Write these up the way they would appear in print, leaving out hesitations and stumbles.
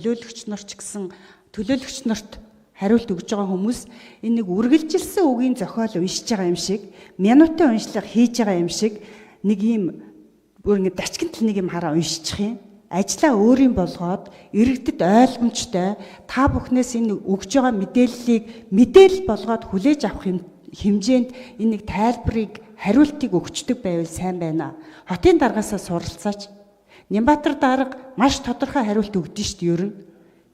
Төлөөлөгч нар ч гэсэн төлөөлөгч нарт хариулт өгж байгаа хүмүүс энэ нэг үргэлжилсэн үгийн зохиол уншиж байгаа юм шиг, минутын уншлага хийж байгаа юм шиг нэг ийм бүр ингэ дачгинтал нэг юм хараа уншчих юм. Ажлаа өөрийн болгоод иргэдэд ойлгомжтой та бүхнээс энэ өгж байгаа мэдээллийг мэдээлэл болгоод хүлээж авах хэмжээнд энэ нэг тайлбарыг хариултыг өгчдөг байвал сайн байна. Хотын даргаасаа суралцаач. Нямбатар дарга маш тодорхой хариулт өгдөн шүү дээ ер нь.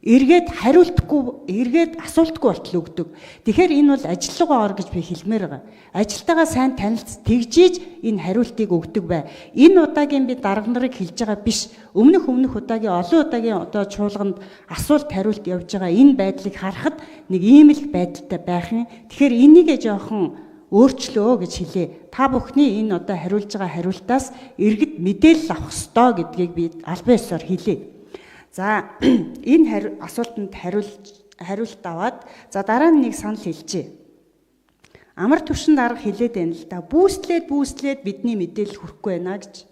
Эргээд хариултгүй, эргээд асуултгүй болтол өгдөг. Тэгэхээр энэ бол ажил руугаа ор гэж би хэлмээр байгаа. Ажилтайгаа сайн танилцж тэгжиж энэ хариултыг өгдөг бай. Энэ удаагийн би дарга нарыг хэлж байгаа биш. Өмнөх удаагийн олон удаагийн одоо чуулганд асуулт хариулт явж байгаа энэ байдлыг харахад нэг ийм л байдалтай байх юм. Тэгэхээр энийгээ жоохон өөрчлөө гэж хэлээ. Та бүхний энэ одоо хариулж байгаа хариултаас иргэд мэдээлэл авах ёстой гэдгийг би албан ёсоор хэлээ. За энэ асуултанд хариулт аваад за дараа нь нэг санал хэлжээ. Амар түвшин дарга хэлээд байна л да. Бүүслээд бидний мэдээлэл хүрэхгүй байна гэж.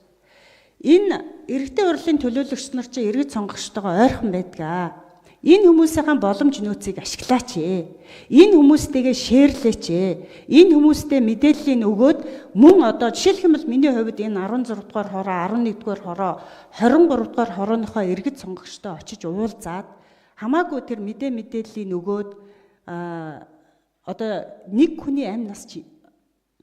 Энэ иргэдийн урлагийн төлөөлөгч нар чинь иргэд сонгогчтойгоо ойрхон байдгаа. Энэ хүмүүсийн боломж нөөцийг ашиглаач ээ. Энэ хүмүүстэйгээ шеэрлээч ээ. Энэ хүмүүстэй мэдээллийг өгөөд мөн одоо жишээлх юм бол миний хувьд энэ 16 дугаар хороо, 11 дугаар хороо, 23 дугаар хорооныхоо иргэд сонгогчтой очиж уулзаад хамаагүй тэр мэдээллийг өгөөд одоо нэг хүний амь нас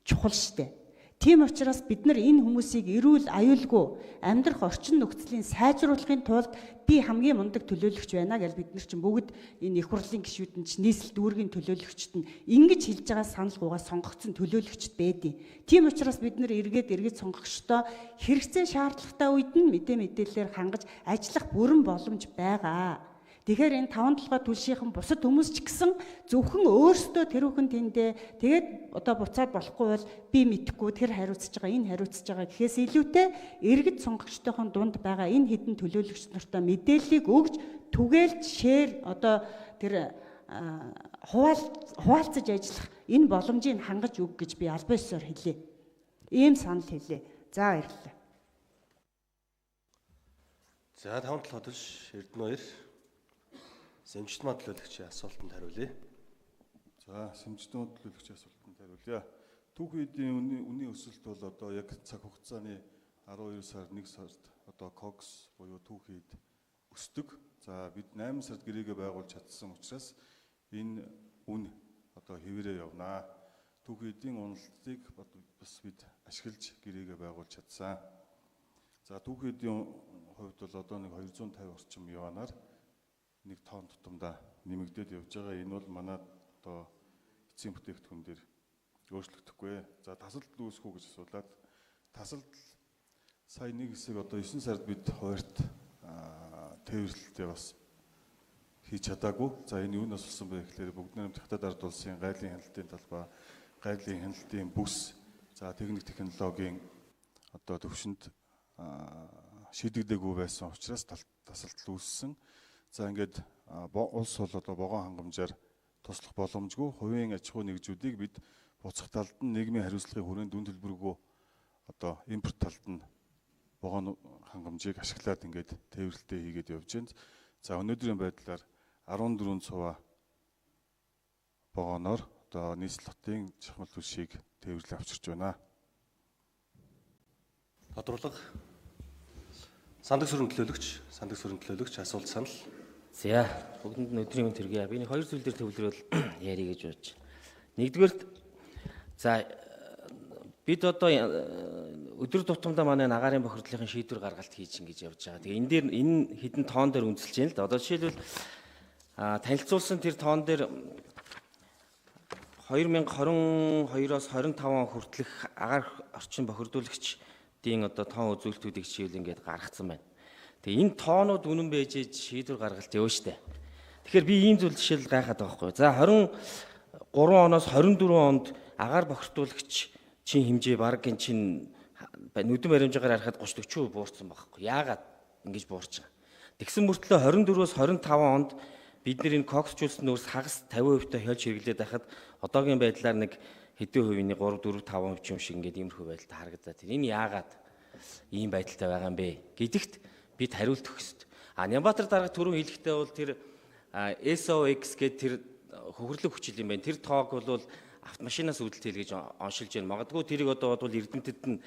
чухал штэ. Тийм учраас бид нар энэ хүмүүсийг эрүүл аюулгүй амьдрах орчин нөхцөлийн сайжруулахын тулд би хамгийн мундаг төлөөлөгч байна гэж бид нар чинь бүгд энэ их хурлын гишүүдэн чинь нийслэл дүүргийн төлөөлөгчд нь ингэж хэлж байгаа саналгуугаа сонгогдсон төлөөлөгчд байдیں۔ Тийм учраас бид нар иргэд сонгогчдоо хэрэгцээ шаардлагатай үед нь мэдээлэлээр хангаж ажиллах бүрэн боломж байгаа. Тэгэхээр энэ 5-7 түлшийнхэн бусад хүмүүс ч гэсэн зөвхөн өөрсдөө тэр бүхэн тэндээ тэгээд одоо буцаад болохгүй бол би мэдэхгүй тэр хариуцж байгаа энэ хариуцж байгаа гэхээс илүүтэй иргэд сонгогчтойхон дунд байгаа энэ хэдэн төлөөлөгч нартаа мэдээллийг өгж түгээлж шеэр одоо тэр хуваалцаж ажиллах энэ боломжийг хангаж өг гэж би албан ёсоор хэлье. Ийм санал хэлье. За баярлалаа. За 5-7 төлш Эрдэнэ 2 Сэмжтмаа төлөөлөгчийн асуултанд хариулъя. За, сэмжтмаа төлөөлөгчийн асуултанд хариулъя. Түүхийдийн үнийн өсөлт бол одоо яг цаг хугацааны 12 сар 1 сард одоо COGS буюу түүхийд өсдөг. За, бид 8 сард гэрээгээ байгуулж чадсан учраас энэ үн одоо хэвээрээ явнаа. Түүхийдийн уналтыг бас бид ашиглаж гэрээгээ байгуулж чадсан. За, түүхийдийн хувьд бол одоо нэг 250 орчим яванаар нэг тоон тутамдаа нэмэгдээд явж байгаа. Энэ бол манай одоо эцсийн бүтээгдэхүүн дээр өөрчлөгдөхгүй. За тасалд үүсэхгүй гэж асуулаад тасалд сая нэг хэсэг одоо 9 сард бид хуваарьт тээвэрлэлтэй бас хийж чадаагүй. За энэ юунаас болсон бэ гэхээр бүгд найрамд хятад ард улсын гайлын хяналтын талбай, гайлын хяналтын бүс, за техник технологийн одоо төвшөнд шийдэгдээгүй байсан учраас тасалдал үүссэн. За ингээд улс бол одоо вагон хангамжаар туслах боломжгүй хувийн аж ахуй нэгжүүдийг бид буцах талд нь нийгмийн хариуцлагын хүрээнд дүн төлбөргүй одоо импорт талд нь вагон хангамжийг ашиглаад ингээд тээвэрлэлтэй хийгээд явж байна. За өнөөдрийн байдлаар 14 цуваа вагоноор одоо нийслэл хотын чахмал түлшийг тээвэрлээ авчирч байна. Тодорлого сандаг сүрэн төлөөлөгч асуулт санал. За бүгдэнд нь өдрийн мэнд хүргэе. Би нэг хоёр зүйл дээр төвлөрөөл ярих гэж бодож байна. Нэгдүгээр за бид одоо өдөр тутамдаа манай агаарын бохирдлын шийдвэр гаргалт хийж ингэж явж байгаа. Тэгээ энэ дээр энэ хідэн тоон дээр үндэслэж байна л да. Одоо жишээлбэл танилцуулсан тэр тоон дээр 2022-оос 25 он хүртэлх агаар орчин бохирдуулагчдын одоо тоон үзүүлэлтүүдийг жишээл ингээд гаргацсан байна. Тэгээ энэ тоонууд үнэн байж шийдвэр гаргалт явна штэ. Тэгэхээр би ийм зүйл жишээл гайхаад байгаа байхгүй. За 23 оноос 24 онд агаар бохирдуулагч чин хэмжээ баргийн чин нүдэн баримжаагаар харахад 30-40% буурсан байхгүй. Яагаад ингэж буурч байгаа? Тэгсэн мөртлөө 24-өөс 25 онд бид энэ коксжуулсан нөөц хагас 50% та хялж хэрэглээд байхад одоогийн байдлаар нэг хэдэн хувийн 3 4 5% юм шиг ингээд иймэрхүү байдалтай харагдаад байна. Энэ яагаад ийм байдалтай байгаа юм бэ гэдэгт бид хариулт өгөх ёстой. Нямбатар дарга түрүүн хэлэхдээ бол тэр SOX гэдэг тэр хөхрлөг хүчил юм байна. Тэр тоог бол автомашинаас үүдэлт хийл гэж оншилж байна. Магадгүй тэрийг одоо бол Эрдэмтэд нь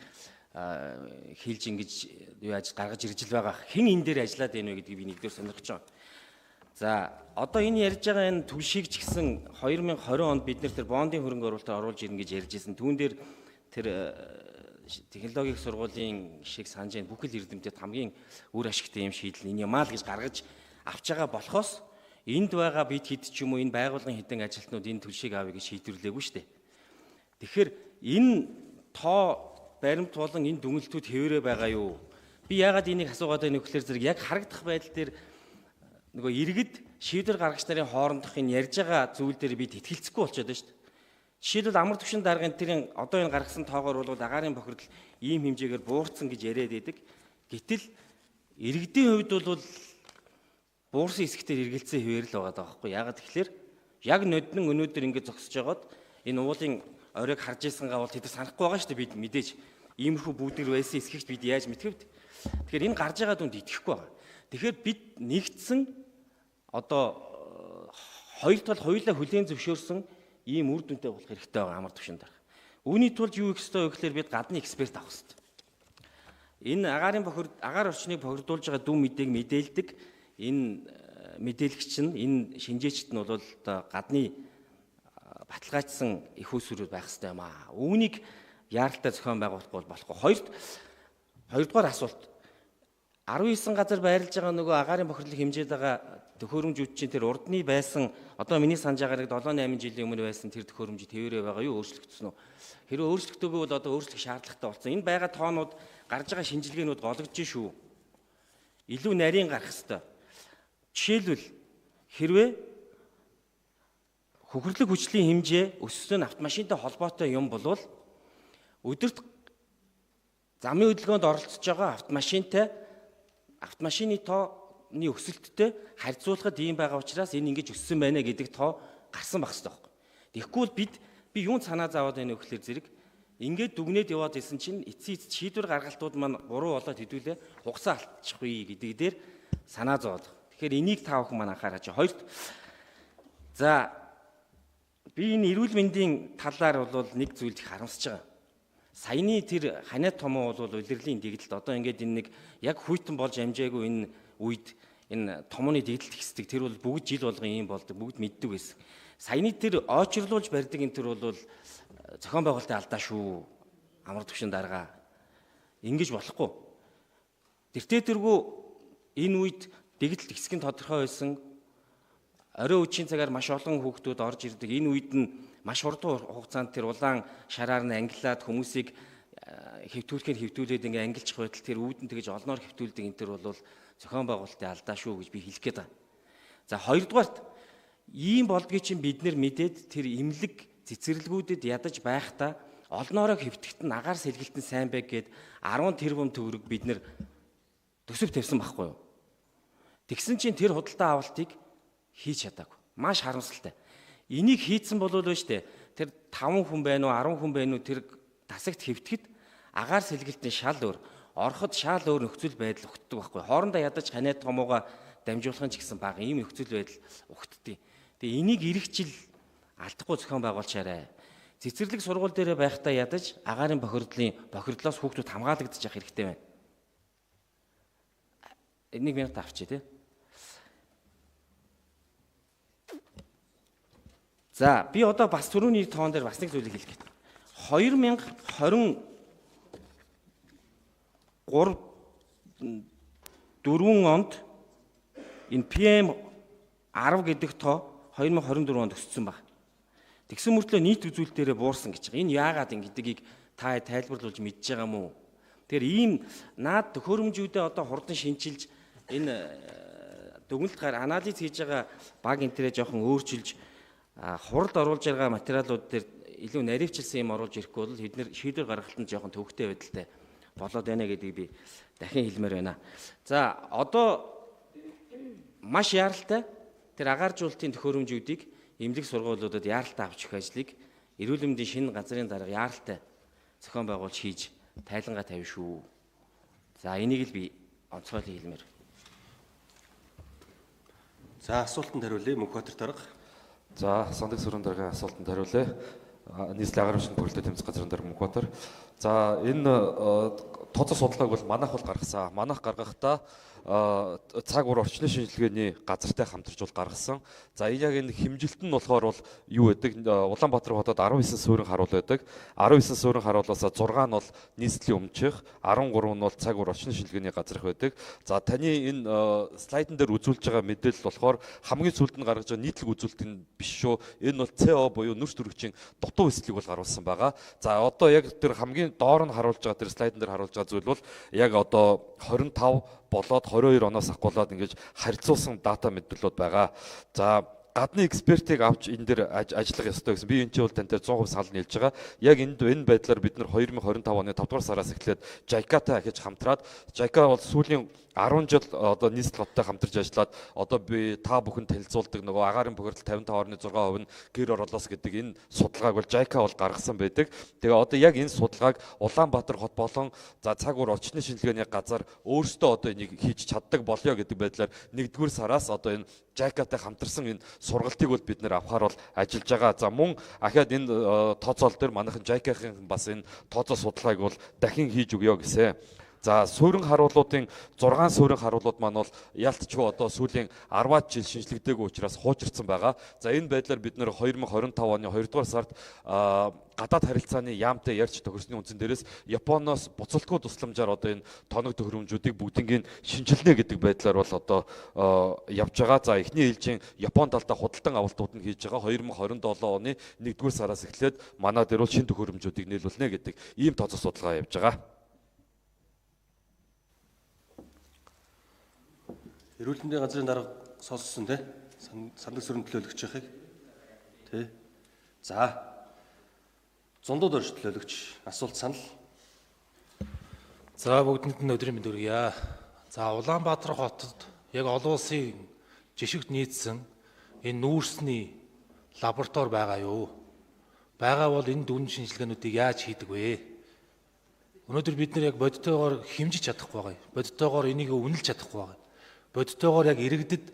хэлж ингэж юу яаж гаргаж ирж л байгаа. Хэн энэ дээр ажиллаад байна вэ гэдгийг би нэгдүгээр сонирхож байгаа. За одоо энэ ярьж байгаа энэ түлшийг ч гэсэн 2020 онд бид нэр тэр бондын хөрөнгө оруулалтаар оруулж ирнэ гэж ярьж ирсэн. Түүн дээр тэр технологийн сургуулийн шиг санаж байна. Бүхэл Эрдэмтэд хамгийн үр ашигтай юм шийдэл энэ юм аа л гэж гаргаж авч байгаа болохоос энд байгаа бид хэд ч юм уу энэ байгууллагын хэдэн ажилтнууд энэ түлшийг авъя гэж шийдвэрлээгүй шүү дээ. Тэгэхээр энэ тоо баримт болон энэ дүнэлтүүд хэвээрээ байгаа юу? Би яагаад энийг асуугаад байна вэ гэхээр зэрэг яг харагдах байдал дээр нөгөө иргэд шийдвэр гаргагч нарын хоорондох энэ ярьж байгаа зүйл дээр бид итгэлцэхгүй болчиход байна шүү дээ. Жишээлбэл амар түвшин даргын тэрийн одоо энэ гаргасан тоогоор бол агаарын бохирдол ийм хэмжээгээр буурсан гэж яриад байдаг. Гэтэл иргэдийн хувьд бол буурсан хэсэгтэр эргэлзээ хэвээр л байгаа байхгүй. Яагаад тэгэхээр яг ноднон өнөөдөр ингэ зогсож байгаад энэ уулын оройг харж ийсангаа бол тэд санахгүй байгаа шүү дээ бид мэдээж. Иймэрхүү бүгдэр байсан эсхэгч бид яаж мэдхэвд. Тэгэхээр энэ гарч байгаа дүнд итгэхгүй байгаа. Тэгэхээр бид нэгдсэн одоо хоёр тал хоёулаа хүлээн зөвшөөрсөн ийм үр дүнтэй болох хэрэгтэй байгаа амар түвшин дарга. Үүний тулд юу их ёстой вэ гэхээр бид гадны эксперт авах хэрэгтэй. Энэ агаар орчныг бохирдуулж байгаа дүн мэдээг мэдээлдэг энэ мэдээлэгч нь энэ шинжээчд нь бол одоо гадны баталгаажсан их усүрүүд байх хэрэгтэй юм аа. Үүнийг яаралтай зохион байгуулах болохгүй. Хоёрдугаар асуулт. 19 газар байрлаж байгаа нөгөө агаарын бохирдлыг хэмжээд байгаа төхөөрөмжүүд чинь тэр урдны байсан одоо миний санаж байгааг 7-8 жилийн өмнө байсан тэр төхөөрөмжид хэвээрээ байгаа юу өөрчлөгдсөн үү? Хэрэв өөрчлөгдөөгүй бол одоо өөрчлөх шаардлагатай болсон. Энэ байгаа тоонууд гарч байгаа шинжилгээнүүд гологдож шүү. Илүү нарийн гарах ёстой. Жишээлбэл хэрвээ хөхрлөг хүчлийн хэмжээ өссөн автомашинтай холбоотой юм болвол өдөрт замын хөдөлгөөнд оролцож байгаа автомашины тооны өсөлттэй харьцуулахад ийм байгаа учраас энэ ингэж өссөн байна гэдэг тоо гарсан байх хэрэгтэй байхгүй. Тэгэхгүй бол би юунд санаа зовоод байна вэ гэхээр зэрэг ингээд дүгнээд яваад исэн чинь эцсийн шийдвэр гаргалтууд маань буруу болоод хэдүүлээ хугацаа алдчихгүй гэдэг дээр санаа зовоод. Тэгэхээр энийг та бүхэн маань анхаараач. Хоёрт за би энэ эрүүл мэндийн талаар бол нэг зүйл их харамсаж байгаа. Саяны тэр ханиад томоо бол улирлын дэгдэлт одоо ингээд энэ нэг яг хүйтэн болж амжаагүй энэ үед энэ томооны дэгдэлт ихсдэг тэр бол бүгд жил болгон юм болдог бүгд мэддэг байсан. Саяны тэр очрлуулж барьдаг энэ тэр бол зохион байгуулалтын алдаа шүү. Амар түвшин дарга. Ингэж болохгүй. Тэртээ тэргүй энэ үед дэгдэлт ихсэх нь тодорхой байсан. Орой үеийн цагаар маш олон хүүхдүүд орж ирдэг. Энэ үед нь маш хурдан хугацаанд тэр улаан шараар нь ангилаад хүмүүсийг хэвтүүлээд ингээ ангилчих байтал тэр үүдэн тэгж олноор хэвтүүлдэг энэ төр бол зохион байгуулалтын алдаа шүү гэж би хэлэх гээд байна. За хоёрдугаарт ийм болдгийг чинь бид нэр мэдээд тэр имлэг цэцэрлэгүүдэд ядаж байхдаа олноороо хэвтгэхт нь агаар сэлгэлтэн сайн байг гээд 10 тэрбум төгрөг бид нэр төсөв тавьсан байхгүй юу? Тэгсэн чинь тэр худалдаа авалтыг хийж чадаагүй. Маш харамсалтай. Энийг хийцэн болов уу штэ. Тэр 5 хүн байна уу 10 хүн байна уу тэр тасагт хэвтгэхэд агаар сэлгэлтийн шал өөр, ороход шал өөр нөхцөл байдал өгддөг байхгүй. Хоорондоо ядаж ханиад томоогоо дамжуулахын ч гэсэн бага ийм нөхцөл байдал өгддөг. Тэгээ энийг ирэх жил алдахгүй зохион байгуулчаарай. Цэцэрлэг сургууль дээр байхдаа ядаж агаарын бохирдлоос хүүхдүүд хамгаалагдаж явах хэрэгтэй байна. 1 минут авчи тий. За би одоо бас түрүүний тоон дээр бас нэг зүйлийг хэлэх гээд. 2023 4 онд энэ PM 10 гэдэг тоо 2024 онд өссөн баг. Тэгсэн мөртлөө нийт үзүүлэлтээрээ буурсан гэж байгаа. Энэ яагаад ингэдгийг та тайлбарлуулж мэдж байгаа мó? Тэгэхээр ийм наад төхөөрөмжүүдээ одоо хурдан шинчилж энэ дүгнэлт анализ хийж байгаа баг энтрээ жоохон өөрчилж хуралд оруулж байгаа материалууд дээр илүү наривчилсан юм оруулж ирэхгүй бол эдгээр шийдвэр гаргалтанд жоохон төвөгтэй байдалтай болоод байна гэдгийг би дахин хэлмээр байна. За одоо маш яаралтай тэр агааржуулалтын төхөөрөмжүүдийг эмнэлэг сургуулиудад яаралтай авч өгөх ажлыг эрүүл мэндийн шинэ газрын дарга яаралтай зохион байгуулж хийж тайлангаа тавина шүү. За энийг л би онцгойлон хэлмээр. За асуултанд хариулъя. Мөнхбаатар дарга. За, Сандаг сүрэн даргын асуултанд хариулъя. Нийслэлийн агаар машин бүрэлдэхүүн тэмцэх газрын дарга Мөнхбаатар. За, энэ тооцоо судалгааг бол манайх бол гаргасан. Манайх гаргахдаа цаг ур орчны шинжилгээний газартай хамтарч бол гаргасан. За яг энэ хэмжилт нь болохоор бол юу гэдэг Улаанбаатар хотод 19 суурин харуул байдаг. 19 суурин харуулаас 6 нь бол нийслэлийн өмчих, 13 нь бол цаг ур орчны шинжилгээний газар их байдаг. За таны энэ слайдн дээр үзүүлж байгаа мэдээлэл болохоор хамгийн сүүлд нь гаргаж байгаа нийтлэг үзүүлэлт нь биш шүү. Энэ бол CO буюу нүрс төрөгчийн дутуу эслийг бол харуулсан байгаа. За одоо яг тэр хамгийн доор нь харуулж байгаа тэр слайдн дээр харуулж байгаа зүйл бол яг одоо 25 болоод 22 оноос ахгуулаад ингэж харьцуулсан дата мэдээлэлүүд байгаа. За гадны экспертийг авч энэ дээр ажиллах ёстой гэсэн. Би энэ чинь бол тантай 100% санал нийлж байгаа. Яг энэ байдлаар бид нар 2025 оны 5 дугаар сараас эхлээд JICA-тай ахиж хамтраад JICA бол сүүлийн 10 жил одоо нийслэл хоттой хамтарч ажиллаад одоо би та бүхэн танилцуулдаг нөгөө агаарын бохирдол 55.6% нь гэр оролоос гэдэг энэ судалгааг бол JICA бол гаргасан байдаг. Тэгээ одоо яг энэ судалгааг Улаанбаатар хот болон за цаг ур орчны шинжилгээний газар өөрсдөө одоо энийг хийж чаддаг болёо гэдэг байдлаар 1-р сараас одоо энэ JICA-тай хамтарсан энэ сургалтыг бол бид нэр авахаар бол ажиллаж байгаа. За мөн ахаад энэ тооцоол дээр манайхан JICA-ийн бас энэ тооцоо судалгааг бол дахин хийж өгье гэсэн. За суурин харуулуудын 6 суурин харуулууд маань бол яалтчгүй одоо сүүлийн 10-аад жил шинжлэгдээгүй учраас хуучирсан байгаа. За энэ байдлаар бид нэр 2025 оны 2 дугаар сард гадаад харилцааны яамтай ярьж тохирсны үндсэн дээрээс Японоос буцалтгүй тусламжаар одоо энэ тоног төхөөрөмжүүдийг бүгднийг шинжилнэ гэдэг байдлаар бол одоо явж байгаа. За эхний ээлжийн Япон талдаа худалдан авалтууд нь хийж байгаа 2027 оны 1-р сараас эхлээд манай дээр бол шинэ төхөөрөмжүүдийг нийлүүлнэ гэдэг ийм тооцоо судалгаа явж байгаа. Эрүүл мэндийн газрын дарга сонссон тий? Сандаг сүрэн төлөөлөгч яхийг. Тий. За. Зундууд орж төлөөлөгч асуулт санал. За бүгдэнд нь өдрийн мэнд хүргье. За Улаанбаатар хотод яг олон улсын жишгт нийцсэн энэ нүүрсний лаборатори байгаа юу? Байгаа бол энэ дүн шинжилгээнүүдийг яаж хийдэг вэ? Өнөөдөр бид нар яг бодитойгоор хэмжиж чадахгүй байгаа. Бодитойгоор энийг үнэлж чадахгүй байгаа. Бодитойгоор яг иргэдэд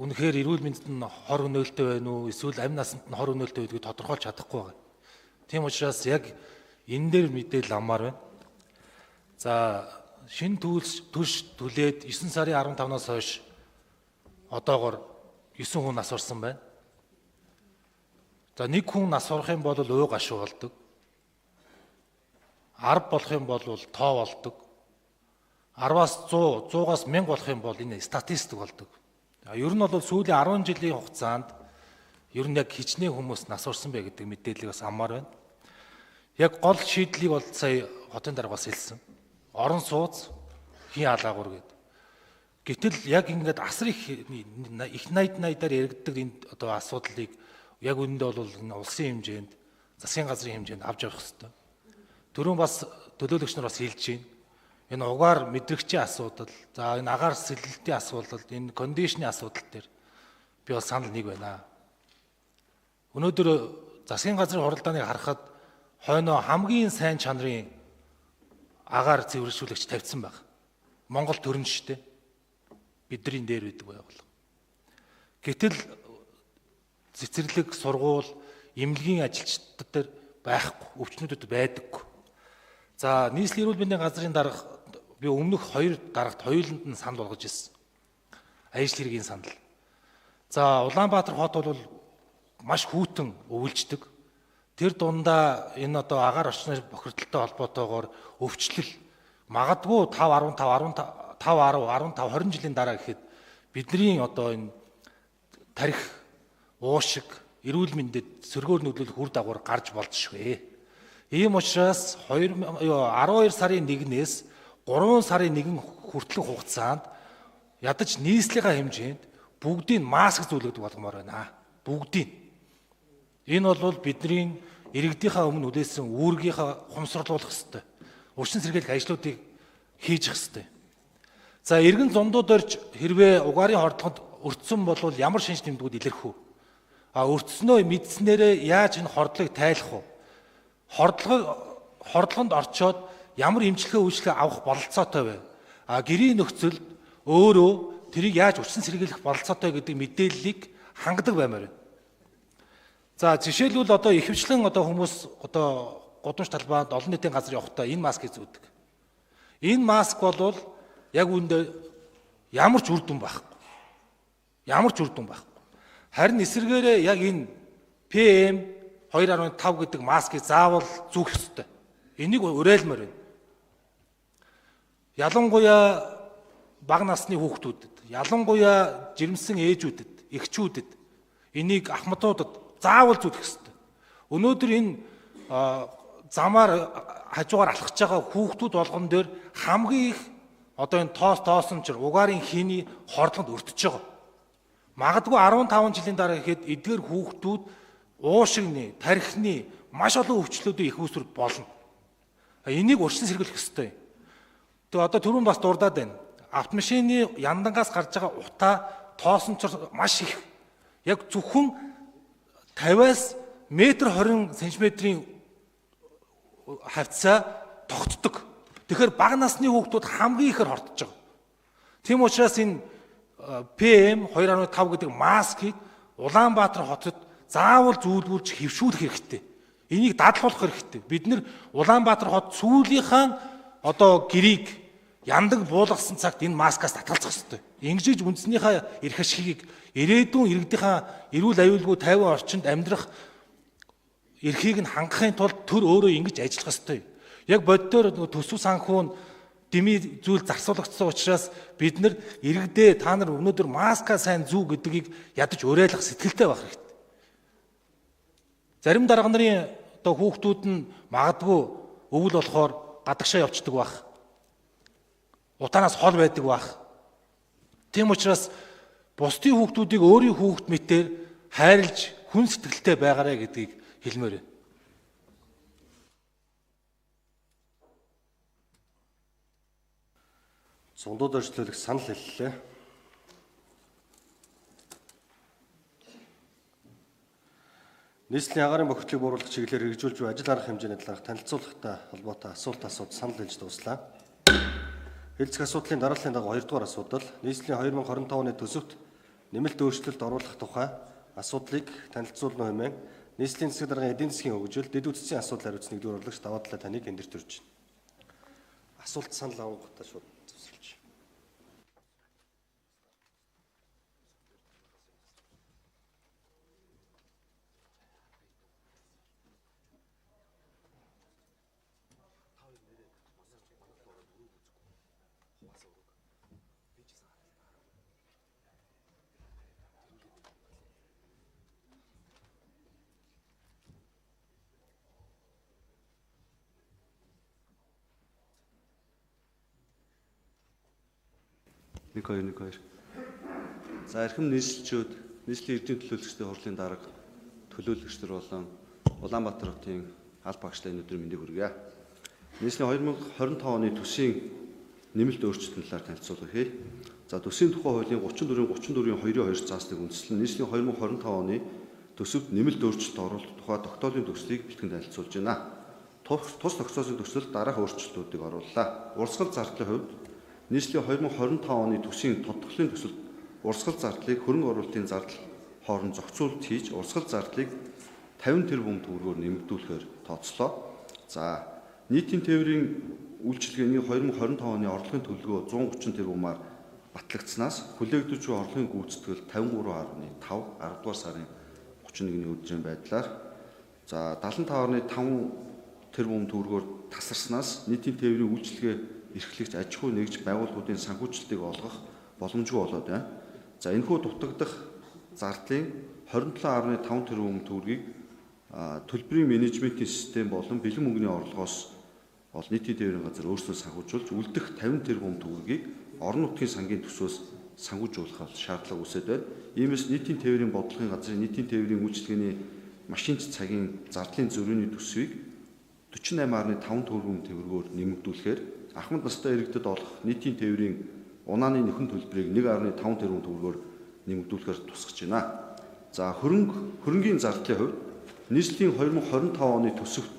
үнэхээр эрүүл мэндэд нь хор өнөөлтөй байна уу эсвэл амь насанд нь хор өнөөлтөй байдгийг тодорхойлж чадахгүй байгаа. Тийм учраас яг энэ дээр мэдээлэл амаар байна. За шинэ төлш түлээд 9 сарын 15-наас хойш одоогоор 9 хүн нас орсон байна. За нэг хүн нас орох юм бол уу гашуу болдог. 10 болох юм бол тоо болдог. 10-аас 100, 100-аас 1000 болох юм бол энэ статистик болдог. Ер нь бол сүүлийн 10 жилийн хугацаанд ер нь яг хичнээн хүмүүс нас орсон бай гэдэг мэдээлэл бас амаар байна. Яг гол шийдлийг бол сая хотын дарга бас хэлсэн. Орон сууц, хин алаагур гэдэг. Гэтэл яг ингээд асар их найдаар яригддаг энэ одоо асуудлыг яг үүндээ бол улсын хэмжээнд, засгийн газрын хэмжээнд авч явах хэрэгтэй. Түрүүн бас төлөөлөгч нар бас хэлж байна. Энэ угаар мэдрэгчийн асуудал, за энэ агаар сэлэлтийн асуудал, энэ кондишны асуудал дээр би бас санал нэг байна. Өнөөдөр засгийн газрын хуралдааныг харахад хойноо хамгийн сайн чанарын агаар цэвэршүүлэгч тавьсан байна. Монгол төрн штэ. Бидний дээр байдаг байгуул. Гэтэл цэцэрлэг, сургууль, эмнэлгийн ажилчдад дээр байхгүй, өвчнүүдэд байдаггүй. За нийслэлийн эрүүл мэндийн газрын дарга би өмнөх 2 дарагт хоёуланд нь санал болгож ирсэн. Ажил хэргийн санал. За Улаанбаатар хот бол маш хүйтэн өвлждөг. Тэр дундаа энэ одоо агаар орчны бохирдолтой холбоотойгоор өвчлөл магадгүй 5 15 20 жилийн дараа гэхэд бидний одоо энэ тарих уушиг эрүүл мэндэд сөргөөр нөлөөлөх үр дагавар гарч болжшгүй. Ийм учраас 12 сарын 1-ээс 3 сарын 1 хүртэлх хугацаанд ядаж нийслэлийн хэмжээнд бүгдийг маск зөвлөгдөг болгомоор байна. Бүгдийг. Энэ бол бидний иргэдийнхаа өмнө үлээсэн үүргийнхаа хумсруулах ёстой. Урьдчилан сэргийлэх ажлуудыг хийж ёстой. За эргэн зундууд орж хэрвээ угаарын хордлогод өртсөн бол ямар шинж тэмдгүүд илэрх вэ? Өртснөө мэдснээрээ яаж энэ хордлогыг тайлах вэ? Хордлогонд орчоод ямар эмчилгээ үйлчлэг авах бололцоотой вэ? Гэрийн нөхцөлд өөрөө тэрийг яаж өчсөн сэргийлэх бололцоотой гэдэг мэдээллийг хангадаг баймаар байна. За жишээлбэл одоо ихэвчлэн одоо хүмүүс одоо гудамж талбайд олон нийтийн газар явахдаа энэ маскыг зүүдэг. Энэ маск бол яг үүндээ ямар ч үр дүн байхгүй. Ямар ч үр дүн байхгүй. Харин эсвэргээрээ яг энэ PM 2.5 гэдэг маскыг заавал зүүх ёстой. Энийг уриалмаар байна. Ялангуяа бага насны хүүхдүүдэд, ялангуяа жирэмсэн ээжүүдэд, эхчүүдэд энийг ахмадуудад заавал зүүх ёстой. Өнөөдөр энэ замаар хажуугаар алхаж байгаа хүүхдүүд болгон дээр хамгийн их одоо энэ тоосончор угаарын хийний хордлогод өртөж байгаа. Магадгүй 15 жилийн дараа гэхэд эдгээр хүүхдүүд уушигны, тархины маш олон өвчлөлүүдийн их үүсвэр болно. Энийг урьдчилан сэргийлэх ёстой. Тэгээ одоо түрүүн бас дурдаад байна. Автомашины яндангаас гарч байгаа утаа тоосончор маш их. Яг зөвхөн 50-аас метр 20 см-ийн хавцаа тогтдог. Тэгэхээр бага насны хүүхдүүд хамгийн ихээр хортож байгаа. Тийм учраас энэ PM 2.5 гэдэг маскыг Улаанбаатар хотод заавал зүүлгүүлж хэвшүүлэх хэрэгтэй. Энийг дадлуулах хэрэгтэй. Бид нэр Улаанбаатар хот сүүлийнхэн одоо гэрийг яндаг буулгасан цагт энэ маскаас татгалзах ёстой. Ингэж үндснийхээ эрх ашигыг ирээдүйн иргэдийнхээ эрүүл аюулгүй 50 орчинд амьдрах эрхийг нь хангахын тулд төр өөрөө ингэж ажиллах ёстой. Яг боддоор төсөв санхүү дэмий зүйл зарцуулагдсан учраас бид нар иргэдээ та нар өнөөдөр маска сайн зүү гэдгийг ядаж уриалах сэтгэлтэй байх хэрэгтэй. Зарим дарга нарын одоо хүүхдүүд нь магадгүй өвөл болохоор гадагшаа явцдаг байх. Утаанаас хол байдаг байх. Тийм учраас бусдын хүүхдүүдийг өөрийн хүүхд мэтээр хайрлж хүн сэтгэлтэй байгаарэ гэдгийг хэлмээр байна. Зундууд орчлуулах санал хэллээ. Нийслэлийн агаарын бохирдлыг бууруулах чиглэлээр хэрэгжүүлж буй ажил арга хэмжээний талаарх танилцуулгатай холбоотой асуулт санал хэлж дуслаа. Хэлцэх асуудлын дарааллын дагуу 2 дугаар асуудал нийслэлийн 2025 оны төсөвт нэмэлт өөрчлөлт оруулах тухай асуудлыг танилцуулна хэмээн нийслэлийн засаг даргын эдийн засгийн хөгжил, дэд үтцийн асуудал хариуцсан 1-р урлагч даваа талаа таныг энд төрж байна. Асуулт санал авахтаа шууд зөвсөлж. Нэг хоёр. За эрхэм нийслэлчүүд, нийслэлийн эрдэнэ төлөөлөгчдийн хурлын дарга төлөөлөгчдөр болон Улаанбаатар хотын аль багштай өнөөдөр мэндийг хүргье. Нийслэлийн 2025 оны төсвийн нэмэлт өөрчлөлтийн талаар танилцуулга хийе. За төсвийн тухай хуулийн 34-2 заасныг үндэслэн нийслэлийн 2025 оны төсөвт нэмэлт өөрчлөлт оруулах тухай тогтоолын төслийг бэлтгэн танилцуулж байна. Тус тогтоосон төсөлд дараах өөрчлөлтүүдийг орууллаа. Урсгал зардлын хувьд нийслэлийн 2025 оны төсвийн тодтголын төсөлд урсгал зардлыг хөрөнгө оруулалтын зардал хооронд зохицуулалт хийж урсгал зардлыг 50 тэрбум төгрөгөөр нэмэгдүүлэхээр тооцлоо. За нийтийн тээврийн үйлчилгээний 2025 оны орлогын төлөвлөгөө 130 тэрбумаар батлагдсанаас хүлээгдэж буй орлогын гүйцэтгэл 53.5 10 дугаар сарын 31-ний өдрийн байдлаар за 75.5 тэрбум төгрөгөөр тасарснаас нийтийн тээврийн үйлчилгээ эрхлэгч аж ахуй нэгж байгууллагуудын санхүүжилтийг олгох боломжгүй болоод байна. За энэхүү дутагдах зардлын 27.5 тэрбум төгрөгийг төлбөрийн менежментийн систем болон бэлэн мөнгөний орлогоос нийтийн тээврийн газар өөрсдөө санхүүжүүлж үлдэх 50 тэрбум төгрөгийг орон нутгийн сангийн төсвөөс санхүүжүүлэх шаардлага үүсээд байна. Иймээс нийтийн тээврийн бодлогын газрын нийтийн тээврийн үйлчилгээний машинч цагийн зардлын зөрүүний төсвийг 48.5 тэрбум төгрөгөөр нэмэгдүүлэхээр ахмад настай иргэдэд олох нийтийн тээврийн унааны нөхөн төлбөрийг 1.5 тэрбум төгрөгөөр нэмэгдүүлэхээр тусгаж байна. За хөрөнгийн зардлын хувьд нийслэлийн 2025 оны төсөвт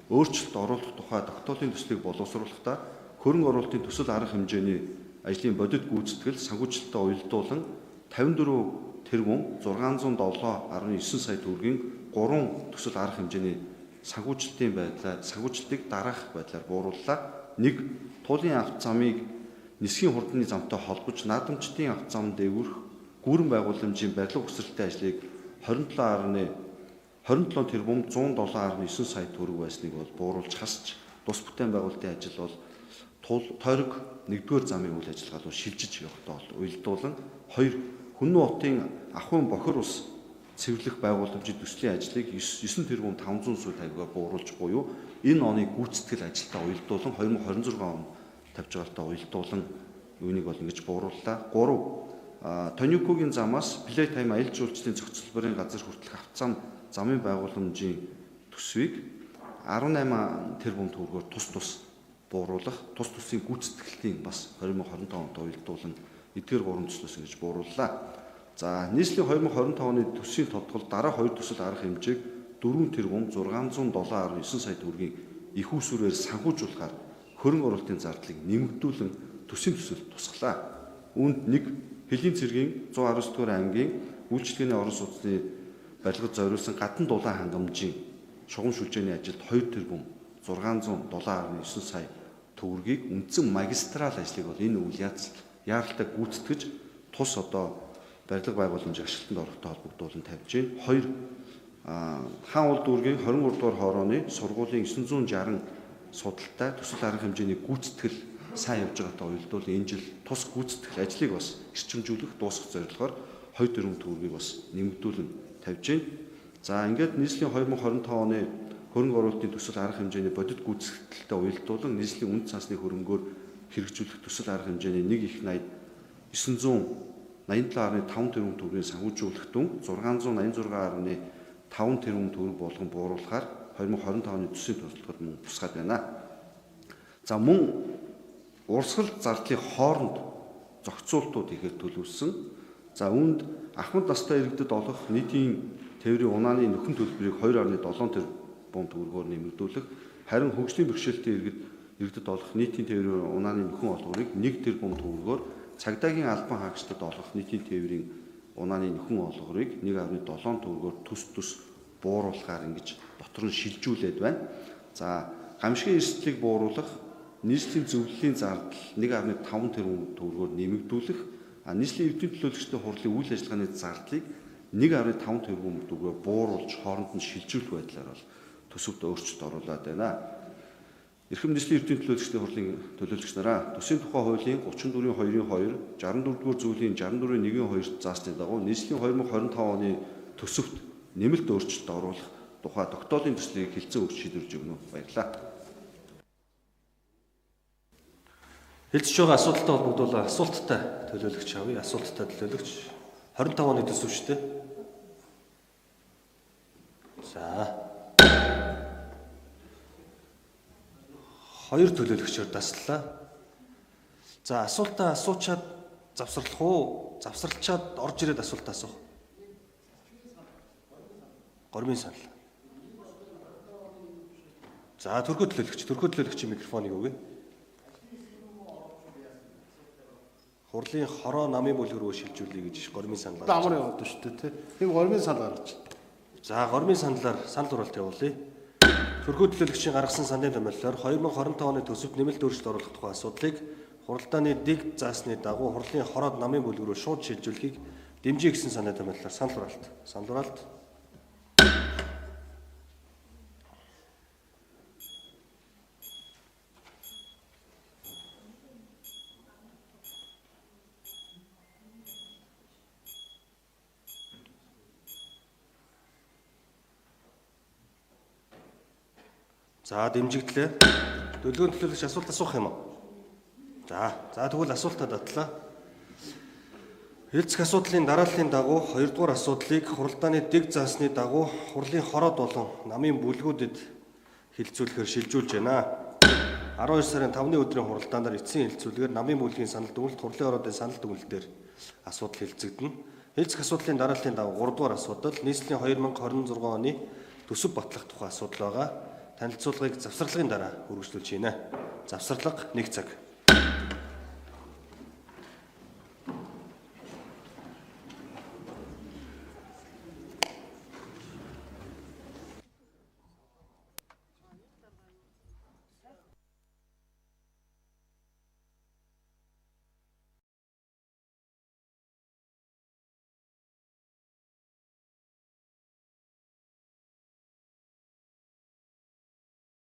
өөрчлөлт оруулах тухай тогтоолын төслийг боловсруулахдаа хөрөнгө оруулалтын төсөл арга хэмжээний ажлын бодит гүйцэтгэл санхүүжилттэй уялдуулан 54 тэрбум 607.9 сая төгрөгийн 3 төсөл арга хэмжээний санхүүжилтийг дараах байдлаар буурууллаа. 1. Туулын авто замыг нисхийн хурдны замтай холбож наадамчдын авто зам дээгүүрх гүүрэн байгууламжийн барилга хүсрэлтийн ажлыг 27 тэрбум 107.9 сая төгрөг байсныг бол бууруулж хасч тус бүтээн байгуулалтын ажил бол тойрог 1-р замын үйл ажиллагаа руу шилжиж явахдаа уялдуулан 2. Хүннү хотын ахуйн бохир ус цэвэрлэх байгууламжийн төслийн ажлыг 9 тэрбум 500 сая төгрөгөөр бууруулж буюу энэ оны гүйцэтгэл ажилдаа уялдуулан 2026 он тавьж байгаатай уялдуулан юуныг бол ингэж буурууллаа. 3. Тонюкогийн замаас Плей тайм аялал жуулчлалын зохицолборын газар хүртэлх авто замын байгууламжийн төсвийг 18 тэрбум төгрөгөөр тус бууруулах, тусын гүйцэтгэлтийн бас 2025 онд уялдуулан эдгээр 3 төслөөс ингэж буурууллаа. За нийслэлийн 2025 оны төсвийн тодгол дараа 2 төсөл арга хэмжээг 4 тэрбум 607.9 сая төгрөгийн их усүрээр санхүүжуулахаар хөрөнгө оруулалтын зардлыг нэмэгдүүлэн төсвийн төсөлд тусглаа. Үүнд 1. Хөлийн цэргийн 119-р ангийн үйлчлэгээний орон сууцны барилгад зориулсан гадна дулаан хангамжийн шугам шүлжээний ажилд 2 тэрбум 607.9 сая төгрөгийг үндсэн магистрал ажлыг бол энэ үйл яаралтай гүйцэтгэж тус барилга байгууламжийн ашиглалтанд орохтой холбогдуулан тавьж байна. 2. Хаан улд дүүргийн 23 дугаар хорооны сургуулийн 960 судалтай төсөл арга хэмжээний гүйцэтгэл сайн явж байгаатай уялдуулан энэ жил тус гүйцэтгэл ажлыг бас эрчимжүүлэх дуусгах зорилгоор 2 тэрбум төгрөгийг бас нэмэгдүүлэн тавьж байна. За ингээд нийслэлийн 2025 оны хөрөнгө оруулалтын төсөл арга хэмжээний бодит гүйцэтгэлтэй уялдуулан нийслэлийн үнд цансны хөрөнгөөр хэрэгжүүлэх төсөл арга хэмжээний 987.5 тэрбум төгрөгийн санхүүжүүлэх дүн 686.5 тэрбум төгрөг болгон бууруулахаар 2025 оны төсвийн төлөвлөгөөд мөн тусгаад байна. За мөн урсгал зардлын хооронд зохицуултууд ихээр төлөвлөсөн. За үүнд ахмад настай иргэдэд олох нийтийн тээврийн унааны нөхөн төлбөрийг 2.7 тэрбум төгрөгөөр нэмэгдүүлэх, харин хөгжлийн бэрхшээлтэй иргэдэд олох нийтийн тээврийн унааны нөхөн олгорыг 1 тэрбум төгрөгөөр, цагдаагийн албан хаагчдад олох нийтийн тээврийн унааны нөхөн олгорыг 1.7 төгрөгөөр төс бууруулахаар ингэж дотор нь шилжүүлээд байна. За гамшигын эрсдлийг бууруулах, нийслэлийн зөвлөлийн зардал 1.5 тэрбум төгрөгөөр нэмэгдүүлэх, нийслэлийн эрдэнэ төлөөлөгчдийн хурлын үйл ажиллагааны зардлыг 1.5 тэрбум төгрөгөөр бууруулж хооронд нь шилжүүлэх байдлаар бол төсөвт өөрчлөлт оруулаад байна. Эрхэм нийслэлийн эрдэнэ төлөөлөгчдийн хурлын төлөөлөгч нараа төсвийн тухай хуулийн 34.2, 64-р зүйлийн 64.1-2 заасны дагуу нийслэлийн 2025 оны төсөвт нэмэлт өөрчлөлт оруулах тухай тогтоолын төслийг хэлцэн өгч шийдвэрлэж өгнө. Баярлалаа. Хэлцэж байгаа асуудалтай холбогдуулаад асуулттай төлөөлөгч авъя. Асуулттай төлөөлөгч 25 оны төсөв шүү дээ. За. 2 төлөөлөгчөөр таслаа. За асуултаа асуучаад завсарлах уу? Завсарлчаад орж ирээд асуултаа асуух. Гормын санал. За төрхөө төлөөлөгчийн микрофоныг өгье. Хурлын хороо намын бүлэг рүү шилжүүлэе гэж гормын санал. Амар яваад шүү дээ, тий. Нэг гормын санал гарч. За гормын саналаар санал дураалт явуулъя. Төрхөө төлөөлөгчийн гаргасан саналын томьёолоор 2025 оны төсөвт нэмэлт өөрчлөлт оруулах тухай асуудлыг хуралдааны дэг заасны дагуу хурлын хороод намын бүлэг рүү шууд шилжүүлэхийг дэмжиж гисэн саналын томьёолоор санал дураалт. Санал дураалт. За дэмжигдлээ. Төлөвлөгөөний төлөөлөгч асуулт асуух юм уу? За тэгвэл асуултаа дадлаа. Хэлцэх асуудлын дарааллын дагуу 2 дугаар асуудлыг хуралдааны дэг заасны дагуу хурлын хороод болон намын бүлгүүдэд хилцүүлэхээр шилжүүлж байна. 12 сарын 5-ны өдрийн хуралдаанаар эцсийн хэлцүүлгээр намын бүлгийн санал дүгнэлт хурлын ороодын санал дүгнэлтээр асуудал хэлцэгдэнэ. Хэлцэх асуудлын дарааллын дагуу 3 дугаар асуудал нийслэлийн 2026 оны төсөв батлах тухай асуудал байгаа. Танилцуулгыг завсарлагын дараа үргэлжлүүлж байна. Завсарлага 1 цаг.